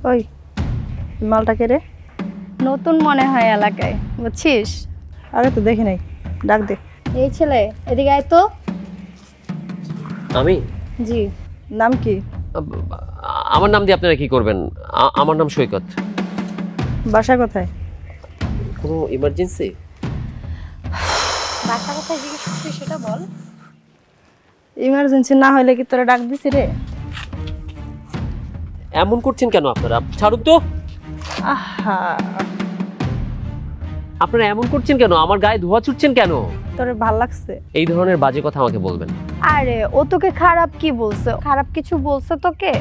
ওই মালটা কে রে? নতুন মনে হয় এলাকায়, বুঝছিস? আরে তো দেখি নাই, ডাক দে। এই ছেলে এদিকে আয় তো। আমি? জি। নাম কি? আমার নাম দিয়ে আপনারা কি করবেন? আমার নাম সৈকত। বাসা কোথায়? কোনো ইমার্জেন্সি? বাসা কোথায় জিজ্ঞেস করছিস সেটা বল। ইমার্জেন্সি না হলে কি তোরা ডাক দিছি রে? এমন করছেন কেন আপনারা? ছাড়ুন তো। আহা, আপনারা এমন করছেন কেন? আমার গায়ে ধোয়া ছুটছেন কেন? তোর ভাল লাগছে? এই ধরনের বাজে কথা আমাকে বলবেন। আরে ও তোকে খারাপ কি বলছে? খারাপ কিছু বলছে তোকে?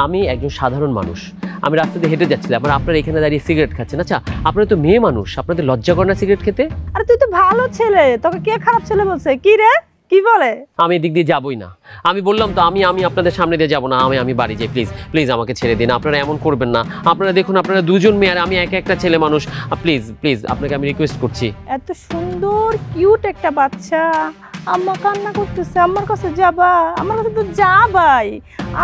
আমি একজন সাধারণ মানুষ, আমি রাস্তা দিয়ে হেঁটে যাচ্ছিলাম, আর আপনারা এখানে দাঁড়িয়ে সিগারেট খাচ্ছেন। আচ্ছা, আপনারা তো মেয়ে মানুষ, আপনাদের লজ্জা করে না সিগারেট খেতে? আরে তুই তো ভালো ছেলে, তোকে কে খারাপ ছেলে বলছে? কি রে, কি বলে? আমি এদিক দিয়ে যাবই না। আমি বললাম তো, আমি আপনাদের সামনে দিয়ে যাবো না। আমি বাড়ি যাই, প্লিজ প্লিজ আমাকে ছেড়ে দিন। আপনারা এমন করবেন না। আপনারা দেখুন, আপনারা দুজন মেয়ে আর আমি একটা ছেলে মানুষ। প্লিজ প্লিজ আপনাকে আমি রিকোয়েস্ট করছি। এত সুন্দর কিউট একটা বাচ্চা, আম্মা কান্না করতেছে, আম্মার কাছে যাবা? আমার কাছে তো যাবাই,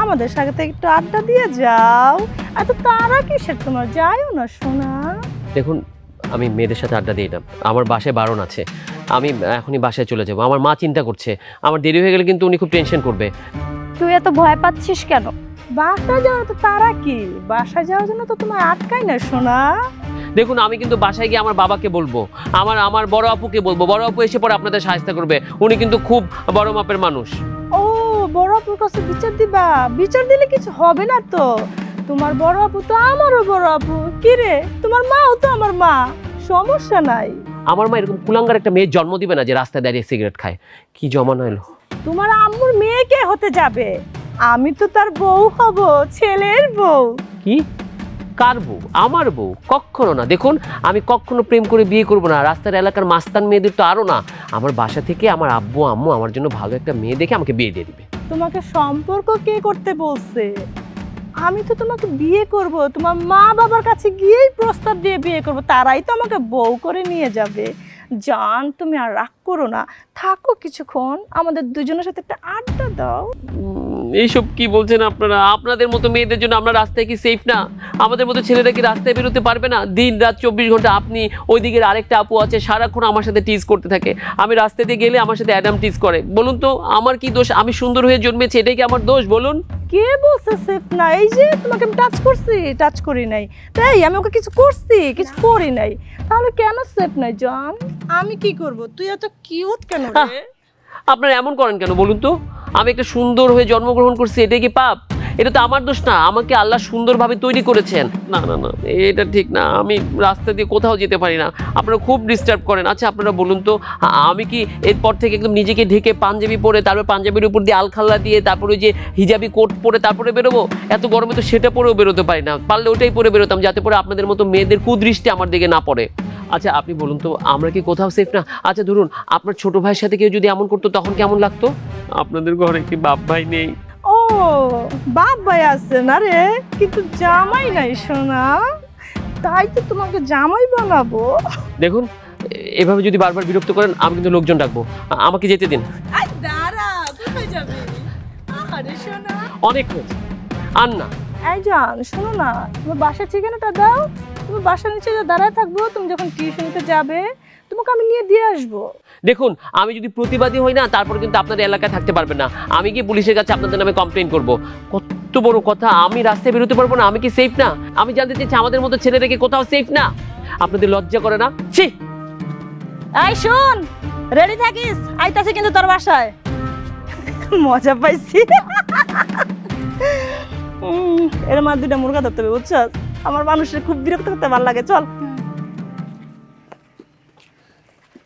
আমাদের সাথে একটু আড্ডা দিয়ে যাও। এত তারা কিসের তোমার? যাইও না সোনা। দেখুন, আমি মেয়েদের সাথে আড্ডা দিই না, আমার বাসায় বারণ আছে। আমি এখনই বাসায় চলে যাবো। আমার মা চিন্তা করছে, আমার দেরি হয়ে গেলে কিন্তু উনি খুব টেনশন করবে। তুই এত ভয় পাচ্ছিস কেন? বাসায় যাওয়ার তো তারা কি? বাসায় যাওয়ার জন্য তো তোমার আটকাই না সোনা। দেখুন, আমি কিন্তু বাসায় গিয়ে আমার বাবাকে বলবো, আমার বড় আপুকে বলবো। বড় আপু এসে পরে আপনাদের সাহায্য করবে, উনি কিন্তু খুব বড় মাপের মানুষ। ও, বড় আপুর কাছে বিচার দিবা? বিচার দিলে কিছু হবে না তো। তোমার বড় আপু তো আমারও বড় আপু। কি রে, তোমার মাও তো আমার মা, সমস্যা নাই। আমার মা এরকম কুলাঙ্গার একটা মেয়ের জন্ম দিবে না যে রাস্তায় দাঁড়িয়ে সিগারেট খায়। কি জমানো এলো। তোমার আম্মুর মেয়ে কে হতে যাবে? আমি তো তার বউ হব, ছেলের বউ। কি? কার বউ? আমার বউ? কখনো না। দেখুন, আমি কখনো প্রেম করে বিয়ে করবো না। রাস্তার এলাকার মাস্তান মেয়েদের তো আরো না। আমার বাসা থেকে আমার আব্বু আম্মু আমার জন্য ভালো একটা মেয়ে দেখে আমাকে বিয়ে দিয়ে দিবে। তোমাকে সম্পর্ক কে করতে বলছে? আমি তো তোমাকে বিয়ে করব, তোমার মা বাবার কাছে গিয়েই প্রস্তাব দিয়ে বিয়ে করব, তারাই তো আমাকে বউ করে নিয়ে যাবে। জান, তুমি আর রাগ করো না, থাকো কিছুক্ষণ, আমাদের দুজনের সাথে একটা আড্ডা দাও। এইসব কি বলছেন আপনারা? আপনাদের মতো মেয়েদের জন্য আমরা রাস্তায় কি সেফ না? আমাদের মতো ছেলেরা কি রাস্তায় বেরোতে পারবে না? দিন রাত 24 ঘন্টা আপনি, ওই দিকের আরেকটা আপু আছে, সারাক্ষণ আমার সাথে টিজ করতে থাকে। আমি রাস্তা দিয়ে গেলে আমার সাথে অ্যাডাম টিজ করে। বলুন তো, আমার কি দোষ? আমি সুন্দর হয়ে জন্মেছি, এটাই কি আমার দোষ বলুন? কে বলছে সেফ না? এই যে তোমাকে আমি টাচ করছি, টাচ করি নাই তাই? আমি ওকে কিছু করছি? কিছু করি নাই, তাহলে কেন সেফ নাই? জান, আমি কি করব? তুই এত কিউট কেন রে? আপনারা এমন করেন কেন বলুন তো? আমি একটা সুন্দর হয়ে জন্মগ্রহণ করছি, এটাই কি পাপ? এটা তো আমার দোষ না, আমাকে আল্লাহ সুন্দরভাবে তৈরি করেছেন। না না না, এটা ঠিক না। আমি রাস্তা দিয়ে কোথাও যেতে পারি না, আপনারা খুব ডিস্টার্ব করেন। আচ্ছা, আপনারা বলুন তো, আমি কি এরপর থেকে একদম নিজেকে ঢেকে পাঞ্জাবি পরে, তারপর পাঞ্জাবির উপর দিয়ে আলখাল্লা দিয়ে, তারপরে যে হিজাবি কোট পরে তারপরে বেরোবো? এত গরমে তো সেটা পরেও বেরোতে পারি না। পারলে ওটাই পরে বেরোতাম, যাতে পরে আপনাদের মতো মেয়েদের কুদৃষ্টি আমার দিকে না পড়ে। আচ্ছা, আপনি বলুন তো, আমরা কি কোথাও সেফ না? আচ্ছা ধরুন, আপনার ছোট ভাইয়ের সাথে কেউ যদি এমন করতো, তখন কেমন লাগতো? আপনাদের ঘরে কি বাপ ভাই নেই? ও, বাপ ভাই আছে না রে, কিন্তু জামাই নাই সোনা, তাই তো তোমাকে জামাই বানাবো। দেখুন, এভাবে যদি বারবার বিরক্ত করেন, আমি কিন্তু লোকজন ডাকবো। আমাকে যেতে দিন। দাঁড়া, কোথায় যাবে? আরে সোনা, অনেক হয়েছে, আর না। এই জান, শোনো না, তোমার বাসার ঠিকানাটা দাও, তুমি বাসার নিচে দাঁড়ায় থাকবো, তুমি যখন টিউশনিতে যাবে তোমাকে আমি নিয়ে দিয়ে আসবো। দেখুন, আমি যদি প্রতিবাদী হই না, তারপর কিন্তু আপনাদের এলাকায় থাকতে পারবেন না। আমি কি পুলিশের কাছে আপনাদের নামে কমপ্লেন করব। কত বড় কথা! আমি রাস্তায় বেরোতে পারবো না? আমি কি সেফ না? আমি জানতে চাইছি, আমাদের মতো ছেলেরা কি কোথাও সেফ না? আপনাদের লজ্জা করে না? ছি! এই শোন, রেডি থাকিস, আইতাছে কিন্তু তোর বাসায়। মজা পাইছি। এর মা দুইটা মুরগা ধরতে হবে, বুঝছো? আমার মানুষের খুব বিরক্ত করতে ভালো লাগে। চল।